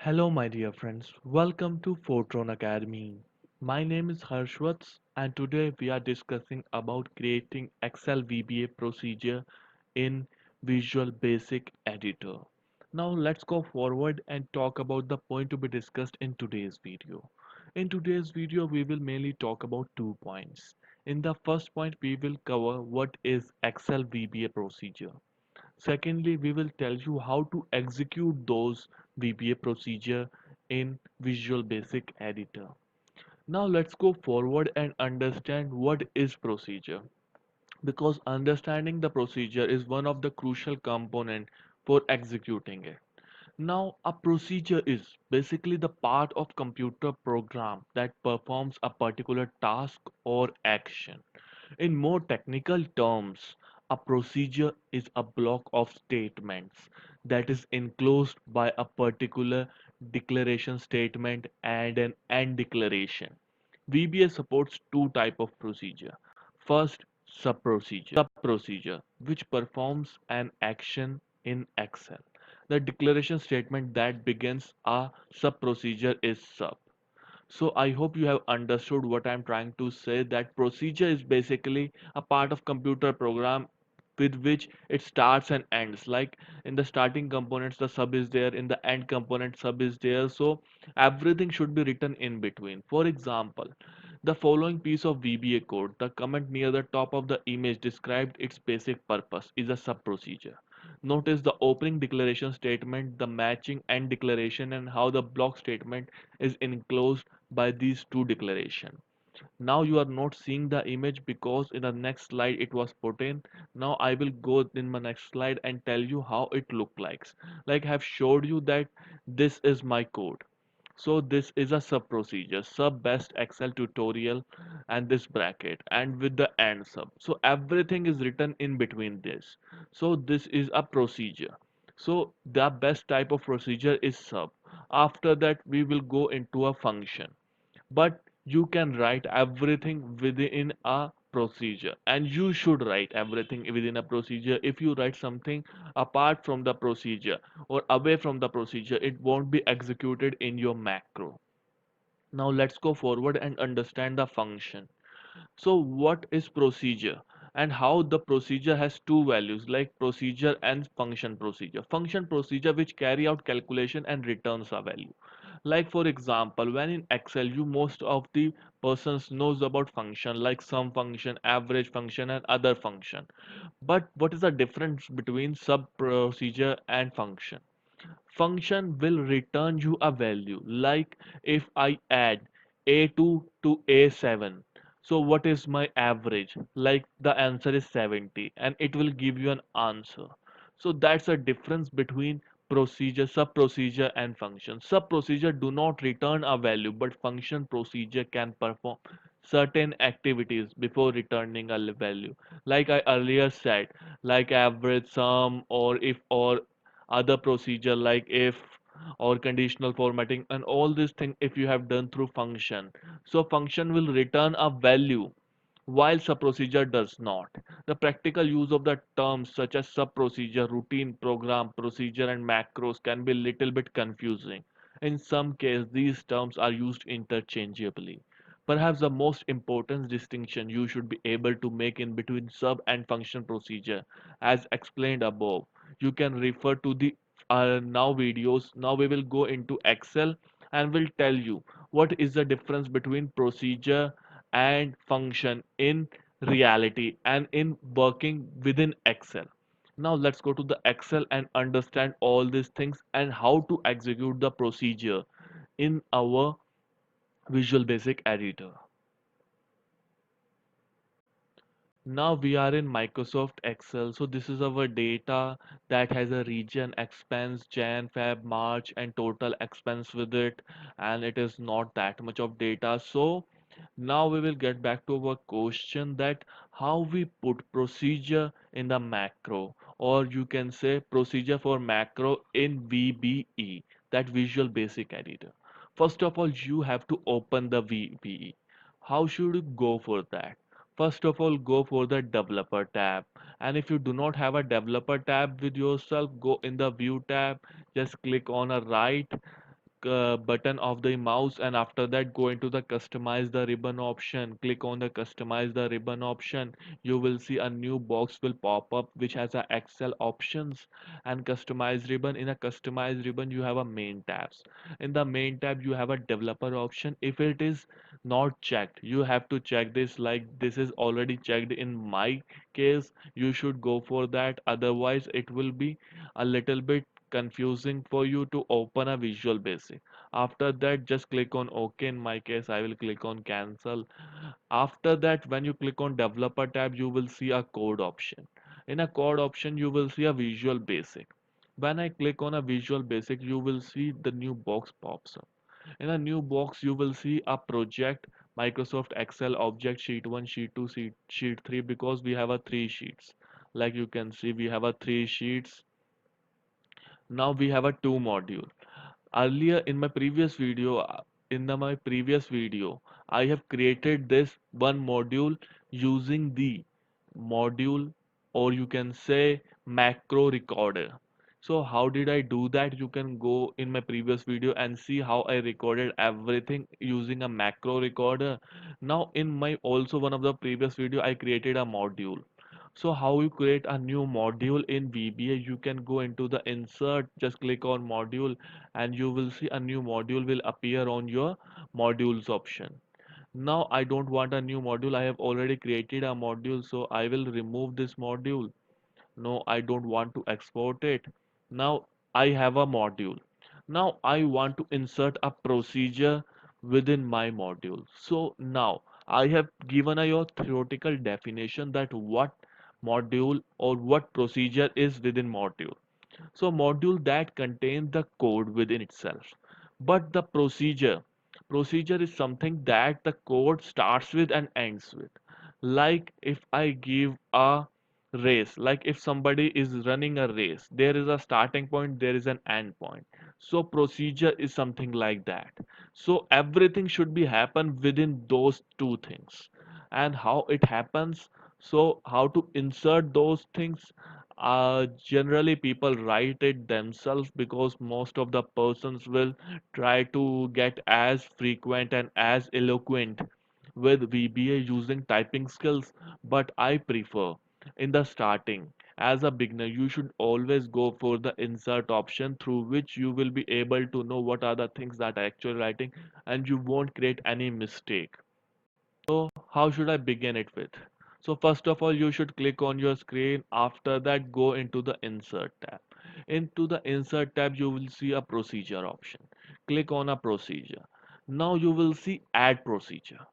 Hello, my dear friends. Welcome to Foetron Academy. My name is Harshwats, and today we are discussing about creating Excel VBA procedure in Visual Basic Editor. Now, let's go forward and talk about the point to be discussed in today's video. In today's video, we will mainly talk about 2 points. In the first point, we will cover what is Excel VBA procedure. Secondly, we will tell you how to execute those VBA procedure in Visual Basic Editor. Now let's go forward and understand what is procedure, because understanding the procedure is one of the crucial component for executing it. Now, a procedure is basically the part of computer program that performs a particular task or action. In more technical terms, a procedure is a block of statements that is enclosed by a particular declaration statement and an end declaration. VBA supports two types of procedure. First, sub-procedure, which performs an action in Excel. The declaration statement that begins a sub-procedure is sub. So I hope you have understood what I'm trying to say, that procedure is basically a part of computer program with which it starts and ends. Like in the starting components, the sub is there, in the end component, sub is there. So everything should be written in between. For example, the following piece of VBA code, the comment near the top of the image described its basic purpose, is a sub procedure. Notice the opening declaration statement, the matching end declaration, and how the block statement is enclosed by these two declaration. Now you are not seeing the image because in the next slide it was put in. Now I will go in my next slide and tell you how it look like I have showed you that this is my code. So this is a sub procedure, sub best Excel tutorial, and this bracket and with the end sub. So everything is written in between this. So this is a procedure. So the best type of procedure is sub. After that we will go into a function, but you can write everything within a procedure, and you should write everything within a procedure. If you write something apart from the procedure or away from the procedure, it won't be executed in your macro. Now let's go forward and understand the function. So what is procedure and how the procedure has two values, like procedure and function procedure. Function procedure which carry out calculation and returns a value. Like for example, when in Excel you most of the persons knows about function like sum function, average function and other function. But what is the difference between sub procedure and function? Function will return you a value, like if I add a2 to a7, so what is my average? Like the answer is 70 and it will give you an answer. So that's a difference between procedure, sub procedure and function. Sub procedure do not return a value, but function procedure can perform certain activities before returning a value, like I earlier said, like average, sum, or if, or other procedure like if or conditional formatting, and all these things if you have done through function. So function will return a value while sub procedure does not. The practical use of the terms such as sub procedure, routine, program, procedure and macros can be little bit confusing. In some cases these terms are used interchangeably. Perhaps the most important distinction you should be able to make in between sub and function procedure, as explained above, you can refer to the now videos. Now we will go into Excel and will tell you what is the difference between procedure and function in reality and in working within Excel. Now let's go to the Excel and understand all these things and how to execute the procedure in our Visual Basic Editor. Now we are in Microsoft Excel. So this is our data that has a region, expense, Jan, Feb, March, and total expense with it. And it is not that much of data. So now we will get back to our question, that how we put procedure in the macro, or you can say procedure for macro in VBE, that Visual Basic Editor. First of all, you have to open the VBE. How should you go for that? First of all, go for the developer tab, and if you do not have a developer tab with yourself, go in the view tab, just click on a right button of the mouse, and after that go into the customize the ribbon option. Click on the customize the ribbon option. You will see a new box will pop up which has a Excel options and customize ribbon. In a customized ribbon you have a main tabs. In the main tab you have a developer option. If it is not checked, you have to check this. Like this is already checked in my case, you should go for that, otherwise it will be a little bit confusing for you to open a Visual Basic. After that just click on OK. In my case I will click on cancel. After that, when you click on developer tab, you will see a code option. In a code option you will see a Visual Basic. When I click on a Visual Basic, you will see the new box pops up. In a new box you will see a project, Microsoft Excel object, sheet 1, sheet 2, sheet 3, because we have a 3 sheets. Like you can see we have a 3 sheets. Now we have a 2 module. Earlier in my previous video, my previous video, I have created this one module using the module, or you can say macro recorder. So how did I do that? You can go in my previous video and see how I recorded everything using a macro recorder. Now in my also one of the previous video, I created a module. So how you create a new module in VBA? You can go into the insert, just click on module, and you will see a new module will appear on your modules option. Now I don't want a new module. I have already created a module, so I will remove this module. No, I don't want to export it. Now I have a module. Now I want to insert a procedure within my module. So now I have given a your theoretical definition that what module or what procedure is within module. So module that contains the code within itself. But the procedure is something that the code starts with and ends with. Like if I give a race, like if somebody is running a race, there is a starting point, there is an end point. So procedure is something like that. So everything should be happen within those two things. And how it happens, so how to insert those things, generally people write it themselves, because most of the persons will try to get as frequent and as eloquent with VBA using typing skills. But I prefer in the starting, as a beginner, you should always go for the insert option, through which you will be able to know what are the things that are actually writing, and you won't create any mistake. So how should I begin it with? So first of all, you should click on your screen. After that, go into the insert tab. Into the insert tab, you will see a procedure option. Click on a procedure. Now you will see add procedure.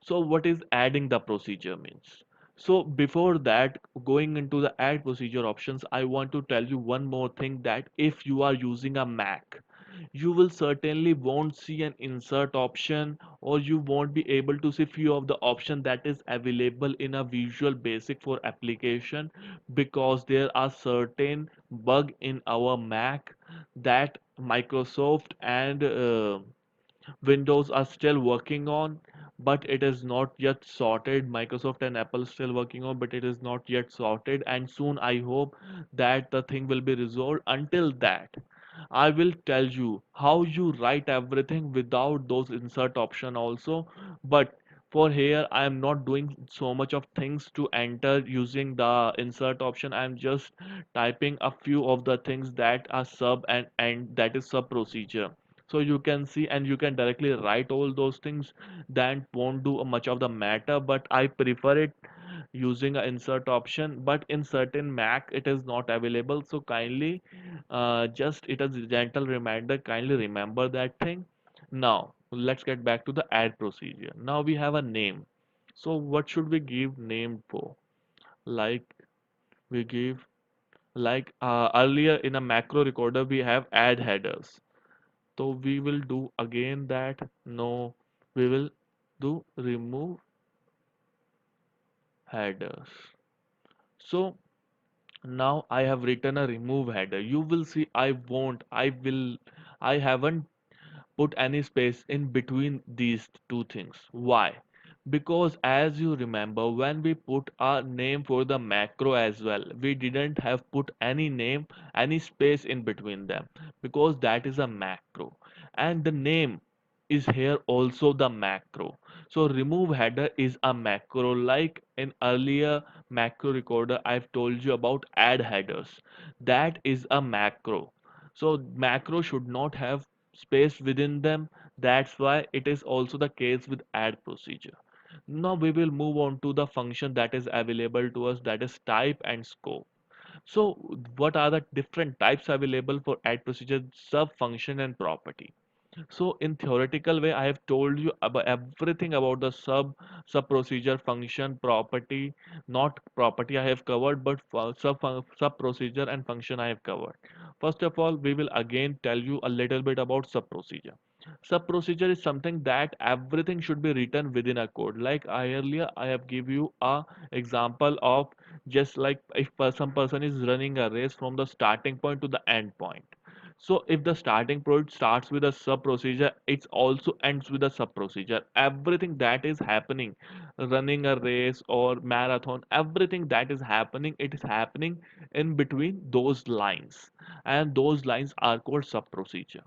So what is adding the procedure means? So before that, going into the add procedure options, I want to tell you one more thing, that if you are using a Mac, you will certainly won't see an insert option, or you won't be able to see few of the option that is available in a Visual Basic for application, because there are certain bug in our Mac that Microsoft and Windows are still working on, but it is not yet sorted. Microsoft and Apple still working on, but it is not yet sorted. And soon I hope that the thing will be resolved. Until that, I will tell you how you write everything without those insert option also. But for here, I am not doing so much of things to enter using the insert option. I am just typing a few of the things that are sub and that is sub procedure. So you can see and you can directly write all those things, that won't do much of the matter, but I prefer it using a insert option. But in certain Mac it is not available, so kindly just it is a gentle reminder, kindly remember that thing. Now let's get back to the add procedure. Now we have a name. So what should we give name for? Like we give, like earlier in a macro recorder we have add headers. So we will do again that. No, we will do remove headers. So now I have written a remove header. You will see I haven't put any space in between these two things. Why? Because as you remember, when we put a name for the macro as well, we didn't have put any name, any space in between them, because that is a macro. and the name is here also the macro. So remove header is a macro, like in earlier macro recorder I've told you about add headers. That is a macro. So macro should not have space within them. That's why it is also the case with add procedure. Now we will move on to the function that is available to us, that is type and scope. So what are the different types available for add procedure? Sub, function and property. So in theoretical way, I have told you about everything about the sub procedure, function, property. Not property I have covered, but sub procedure and function I have covered. First of all, we will again tell you a little bit about sub procedure. Sub procedure is something that everything should be written within a code. Like earlier, I have give you a example of, just like if some person is running a race from the starting point to the end point. So if the starting point starts with a sub procedure, it also ends with a sub procedure. Everything that is happening, running a race or marathon, everything that is happening, it is happening in between those lines, and those lines are called sub procedure.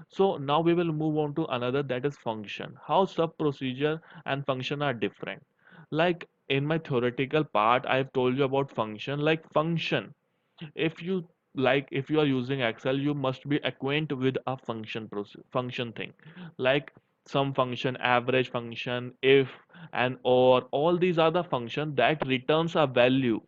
So now we will move on to another, that is function. How sub procedure and function are different. Like in my theoretical part, I have told you about function. Like function, if you, like if you are using Excel, you must be acquainted with a function thing, like some function, average function, if and or, all these are the function that returns a value,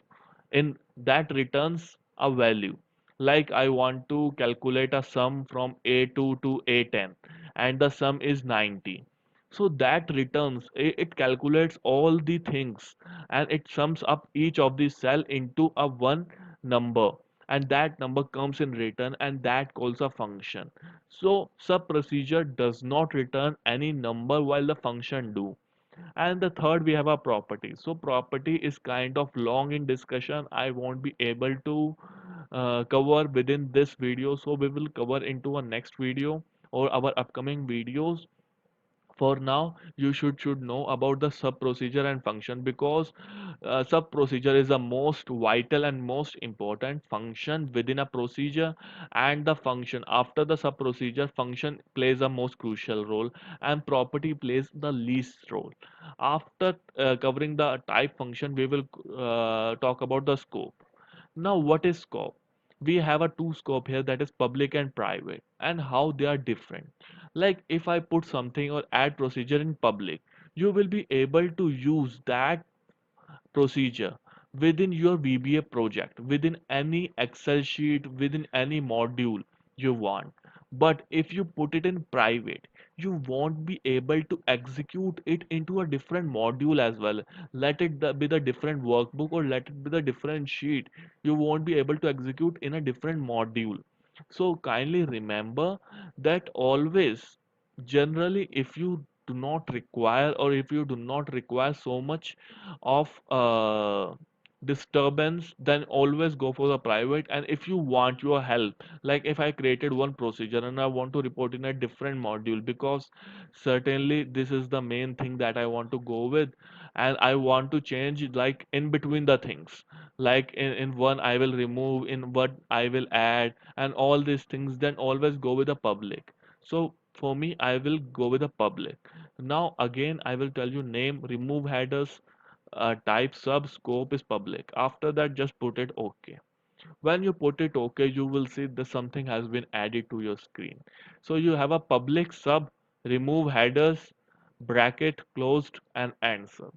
in that returns a value. Like I want to calculate a sum from A2 to A10 and the sum is 90. So that returns, it calculates all the things and it sums up each of the cell into a one number, and that number comes in return, and that calls a function. So sub procedure does not return any number while the function do. And the third, we have a property. So property is kind of long in discussion, I won't be able to cover within this video, so we will cover into a next video or our upcoming videos. For now you should know about the sub procedure and function, because sub procedure is the most vital and most important function within a procedure, and the function after the sub procedure, function plays a most crucial role, and property plays the least role. After covering the type function, we will talk about the scope. Now what is scope? We have a two scope here, that is public and private, and how they are different. Like if I put something or add procedure in public, you will be able to use that procedure within your VBA project, within any Excel sheet, within any module you want. But if you put it in private, you won't be able to execute it into a different module as well. Let it be the different workbook or let it be the different sheet. You won't be able to execute in a different module. So kindly remember that always, generally, if you do not require, or if you do not require so much of disturbance, then always go for the private. And if you want your help, like if I created one procedure and I want to report in a different module, because certainly this is the main thing that I want to go with, and I want to change like in between the things, like in one I will remove, in what I will add, and all these things, then always go with the public. So for me, I will go with the public. Now again, I will tell you name, remove headers, type, sub, scope is public. After that, just put it OK. When you put it OK, you will see that something has been added to your screen. So you have a public, sub, remove headers, bracket, closed, and end sub.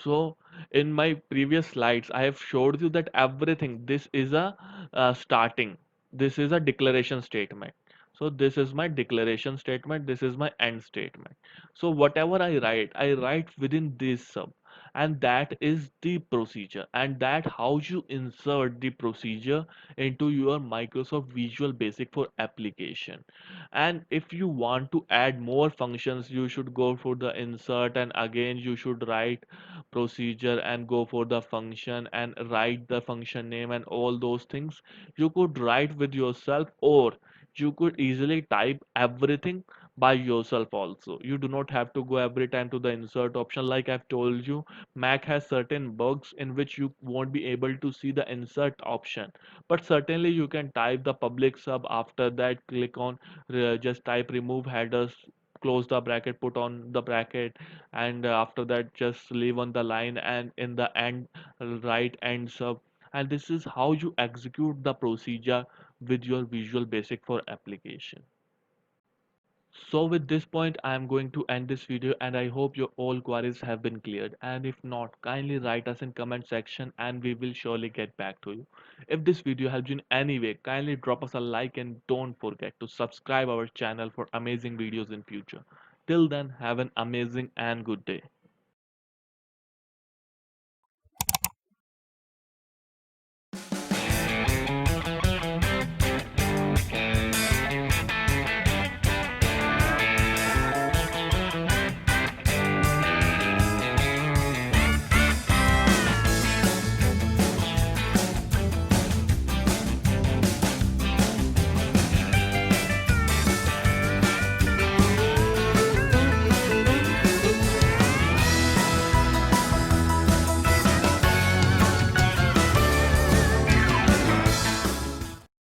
So in my previous slides, I have showed you that everything, this is a starting, this is a declaration statement. So this is my declaration statement, this is my end statement. So whatever I write within this sub, and that is the procedure, and that how you insert the procedure into your Microsoft Visual Basic for application. And if you want to add more functions, you should go for the insert, and again you should write procedure and go for the function and write the function name and all those things. You could write with yourself, or you could easily type everything by yourself also. You do not have to go every time to the insert option. Like I've told you, Mac has certain bugs in which you won't be able to see the insert option, but certainly you can type the public sub. After that, click on just type remove headers, close the bracket, put on the bracket, and after that just leave on the line, and in the end write end sub. And this is how you execute the procedure with your Visual Basic for application. So with this point, I am going to end this video, and I hope your all queries have been cleared. And if not, kindly write us in comment section and we will surely get back to you. If this video helped you in any way, kindly drop us a like and don't forget to subscribe our channel for amazing videos in future. Till then, have an amazing and good day.